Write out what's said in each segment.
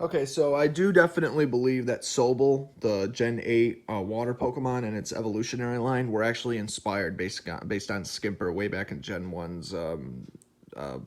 Okay, so I do definitely believe that Sobble, the Gen 8 water Pokemon and its evolutionary line, were actually inspired based on Skimper way back in Gen 1's uh,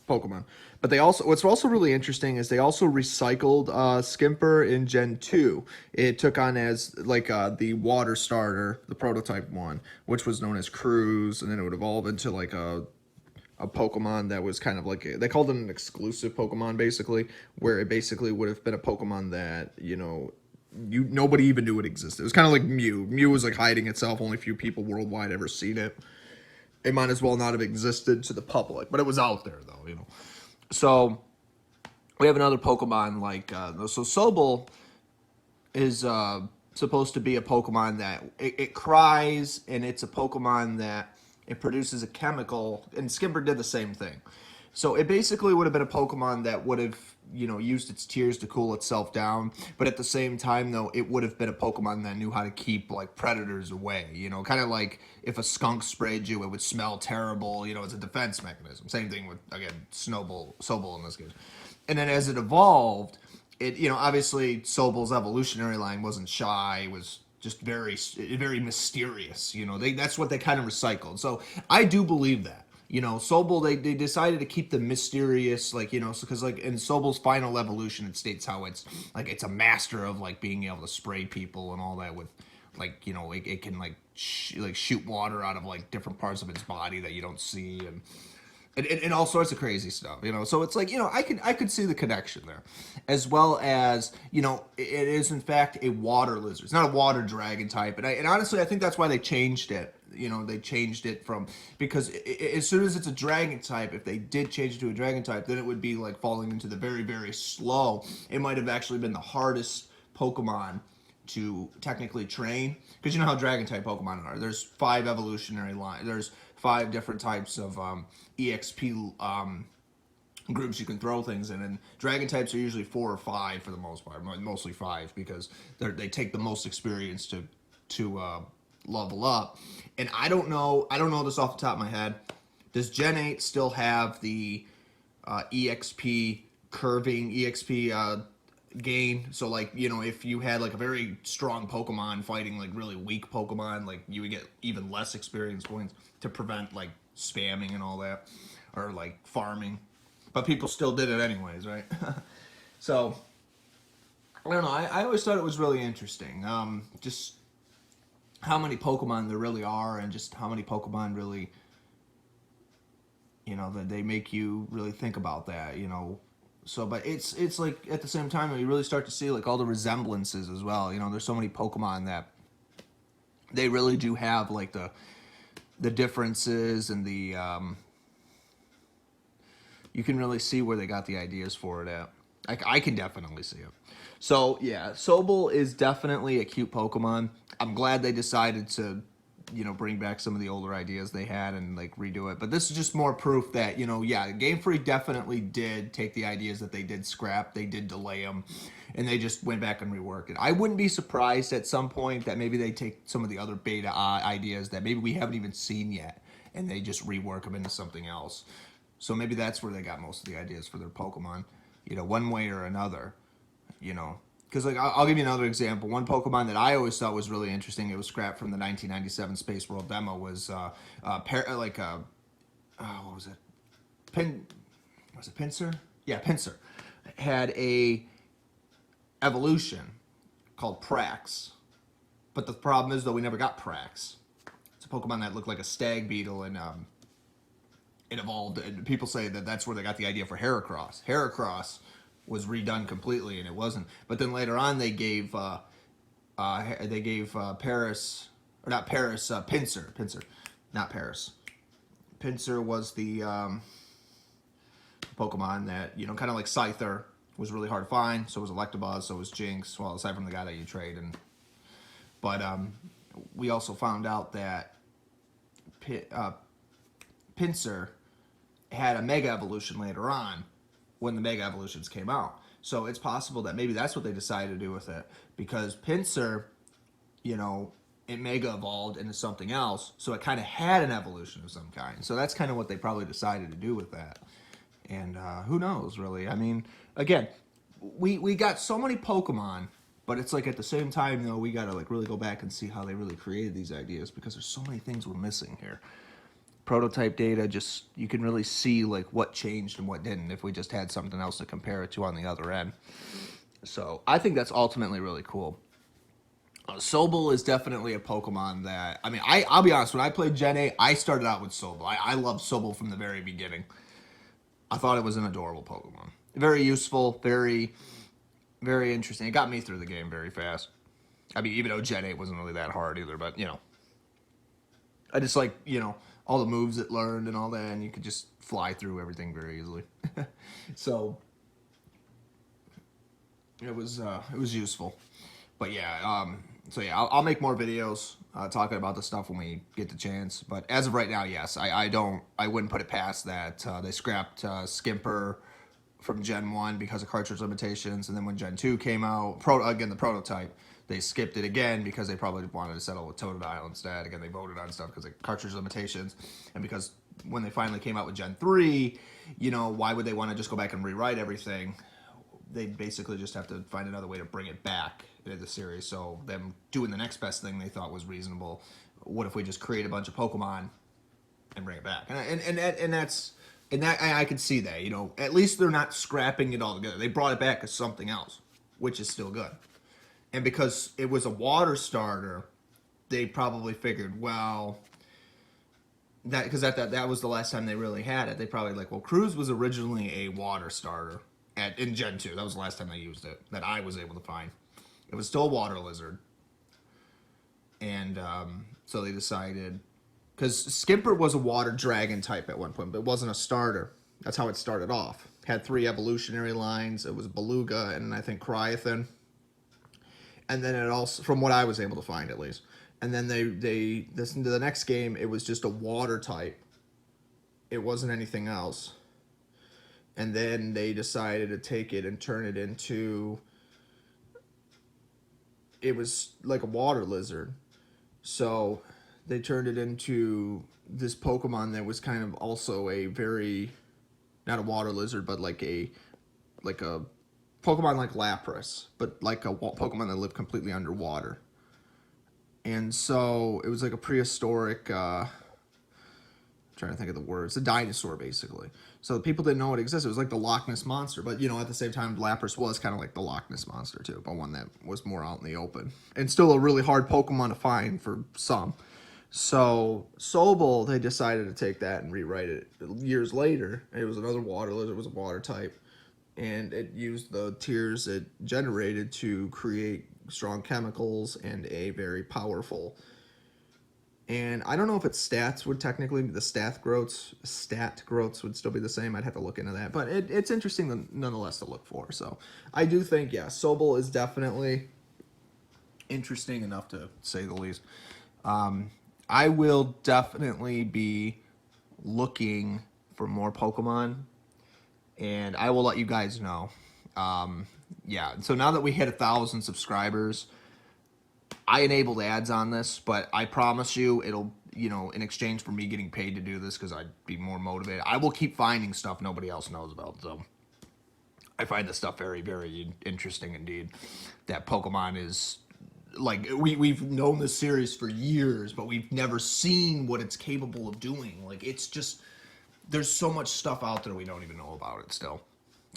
Pokemon. But they also, what's also really interesting is they also recycled Skimper in Gen 2. It took on as like the water starter, the prototype one, which was known as Cruz, and then it would evolve into like a Pokemon that was kind of like they called it an exclusive Pokemon basically, where it basically would have been a Pokemon that nobody even knew it existed. It was kind of like Mew. Mew was like hiding itself. Only a few people worldwide ever seen it. It might as well not have existed to the public, but it was out there though. So we have another Pokemon like so Sobble is supposed to be a Pokemon that it cries, and it's a Pokemon that it produces a chemical, and Skimper did the same thing. So it basically would have been a Pokemon that would have, used its tears to cool itself down, but at the same time, though, it would have been a Pokemon that knew how to keep, like, predators away, kind of like if a skunk sprayed you, it would smell terrible, it's a defense mechanism. Same thing with, again, Sobble in this case. And then as it evolved, obviously Sobble's evolutionary line wasn't shy, it was just very, very mysterious. That's what they kind of recycled. So I do believe that. Sobble, they decided to keep the mysterious, because like in Sobble's final evolution, it states how it's a master of like being able to spray people and all that with, it can shoot water out of like different parts of its body that you don't see and all sorts of crazy stuff, So it's like, I could see the connection there, as well as, it is in fact a water lizard. It's not a water dragon type, and honestly, I think that's why they changed it. They changed it from, because as soon as it's a dragon type, if they did change it to a dragon type, then it would be like falling into the very, very slow. It might have actually been the hardest Pokemon to technically train, because you know how dragon type Pokemon are. There's 5 evolutionary lines. There's 5 different types of EXP groups you can throw things in, and dragon types are usually 4 or 5 for the most part, mostly 5, because they take the most experience to level up. And I don't know this off the top of my head. Does Gen 8 still have the EXP curving, EXP gain? So like, if you had like a very strong Pokemon fighting like really weak Pokemon, like you would get even less experience points to prevent like spamming and all that, or like farming, but people still did it anyways, right? So I don't know, I always thought it was really interesting, just how many Pokemon there really are, and just how many Pokemon really, that they make you really think about that, So, but it's like at the same time you really start to see like all the resemblances as well. There's so many Pokemon that they really do have like the differences, and the you can really see where they got the ideas for it at. I can definitely see it. So yeah, Sobble is definitely a cute Pokemon. I'm glad they decided to, bring back some of the older ideas they had and like redo it. But this is just more proof that, yeah, Game Freak definitely did take the ideas that they did scrap, they did delay them, and they just went back and reworked it. I wouldn't be surprised at some point that maybe they take some of the other beta ideas that maybe we haven't even seen yet, and they just rework them into something else. So maybe that's where they got most of the ideas for their Pokemon, one way or another, Because like I'll give you another example. One Pokemon that I always thought was really interesting, it was scrapped from the 1997 Space World demo, was what was it? Was it Pinsir? Yeah, Pinsir. Had a evolution called Prax. But the problem is, though, we never got Prax. It's a Pokemon that looked like a stag beetle, and it evolved. And people say that that's where they got the idea for Heracross. Heracross was redone completely, and it wasn't. But then later on, they gave Paris, or not Paris, Pinsir, not Paris. Pinsir was the Pokemon that, kind of like Scyther, was really hard to find. So was Electabuzz, so was Jinx. Well, aside from the guy that you trade, but we also found out that Pinsir had a Mega Evolution later on, when the Mega Evolutions came out. So it's possible that maybe that's what they decided to do with it, because Pinsir, it Mega evolved into something else, so it kind of had an evolution of some kind. So that's kind of what they probably decided to do with that. And who knows, really? I mean, again, we got so many Pokemon, but it's like at the same time though we gotta like really go back and see how they really created these ideas, because there's so many things we're missing here. Prototype data, just you can really see like what changed and what didn't if we just had something else to compare it to on the other end. So I think that's ultimately really cool. Sobble is definitely a Pokemon that, I mean, I'll be honest, when I played Gen 8, I started out with Sobble. I loved Sobble from the very beginning. I thought it was an adorable Pokemon. Very useful, very, very interesting. It got me through the game very fast. I mean, even though Gen 8 wasn't really that hard either, but, you know. I just like, you know, all the moves it learned and all that, and you could just fly through everything very easily. So, it was useful. But yeah, so yeah, I'll make more videos talking about this stuff when we get the chance. But as of right now, yes, I wouldn't put it past that. They scrapped Skimper from Gen 1 because of cartridge limitations, and then when Gen 2 came out, again, the prototype, they skipped it again because they probably wanted to settle with Totodile instead. Again, they voted on stuff because of cartridge limitations, and because when they finally came out with Gen 3, you know, why would they want to just go back and rewrite everything? They basically just have to find another way to bring it back into the series. So them doing the next best thing they thought was reasonable. What if we just create a bunch of Pokemon and bring it back? And that I could see that, you know, at least they're not scrapping it all together. They brought it back as something else, which is still good. And because it was a water starter, they probably figured, well, because that was the last time they really had it. They probably like, well, Cruz was originally a water starter in Gen 2. That was the last time they used it that I was able to find. It was still a water lizard. And so they decided, because Skimper was a water dragon type at one point, but it wasn't a starter. That's how it started off. Had 3 evolutionary lines. It was Beluga and I think Cryothin. And then it also, from what I was able to find at least, and then they listened to the next game, it was just a water type. It wasn't anything else. And then they decided to take it and turn it into, it was like a water lizard. So they turned it into this Pokemon that was kind of also a very, not a water lizard, but like a Pokemon like Lapras, but like a Pokemon that lived completely underwater. And so it was like a prehistoric, trying to think of the words, a dinosaur basically. So people didn't know it existed. It was like the Loch Ness Monster, but you know, at the same time, Lapras was kind of like the Loch Ness Monster too, but one that was more out in the open. And still a really hard Pokemon to find for some. So Sobble, they decided to take that and rewrite it years later. It was another water lizard, it was a water type. And it used the tears it generated to create strong chemicals and a very powerful. And I don't know if its stats would technically, the stat growths would still be the same. I'd have to look into that. But it's interesting nonetheless to look for. So I do think, yeah, Sobble is definitely interesting enough to say the least. I will definitely be looking for more Pokemon, and I will let you guys know. Yeah, so now that we hit 1,000 subscribers, I enabled ads on this, but I promise you it'll, you know, in exchange for me getting paid to do this, because I'd be more motivated, I will keep finding stuff nobody else knows about. So I find this stuff very, very interesting indeed. That Pokemon is, like, we've known this series for years, but we've never seen what it's capable of doing. Like, it's just, there's so much stuff out there we don't even know about it still,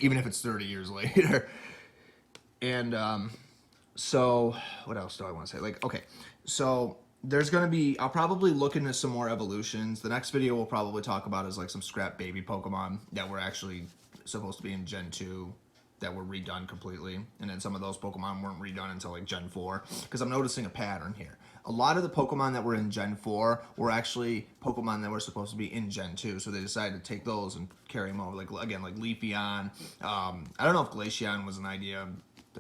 even if it's 30 years later. And so what else do I want to say? Like, okay, so there's going to be, I'll probably look into some more evolutions. The next video we'll probably talk about is like some scrap baby Pokemon that were actually supposed to be in Gen 2 that were redone completely. And then some of those Pokemon weren't redone until like Gen 4, because I'm noticing a pattern here. A lot of the Pokemon that were in Gen 4 were actually Pokemon that were supposed to be in Gen 2, so they decided to take those and carry them over. Like, again, like Leafeon. I don't know if Glaceon was an idea.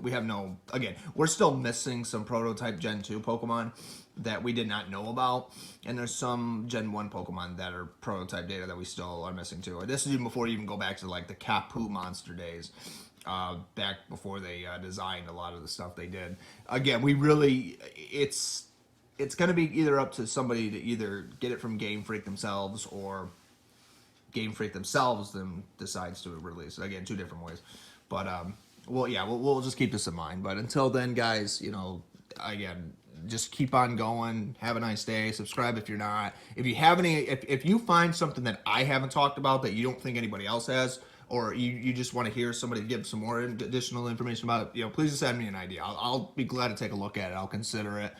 We have no, again, we're still missing some prototype Gen 2 Pokemon that we did not know about, and there's some Gen 1 Pokemon that are prototype data that we still are missing too. This is even before you even go back to like the Kapu monster days, back before they designed a lot of the stuff they did. Again, we really, it's going to be either up to somebody to either get it from Game Freak themselves, or Game Freak themselves then decides to release it. Again, 2 different ways. But well, yeah, we'll just keep this in mind. But until then, guys, again, just keep on going. Have a nice day. Subscribe if you're not. If you have any, if you find something that I haven't talked about that you don't think anybody else has, or you just want to hear somebody give some more additional information about it, please just send me an idea. I'll be glad to take a look at it. I'll consider it,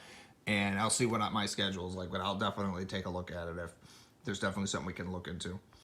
and I'll see what my schedule is like. But I'll definitely take a look at it if there's definitely something we can look into.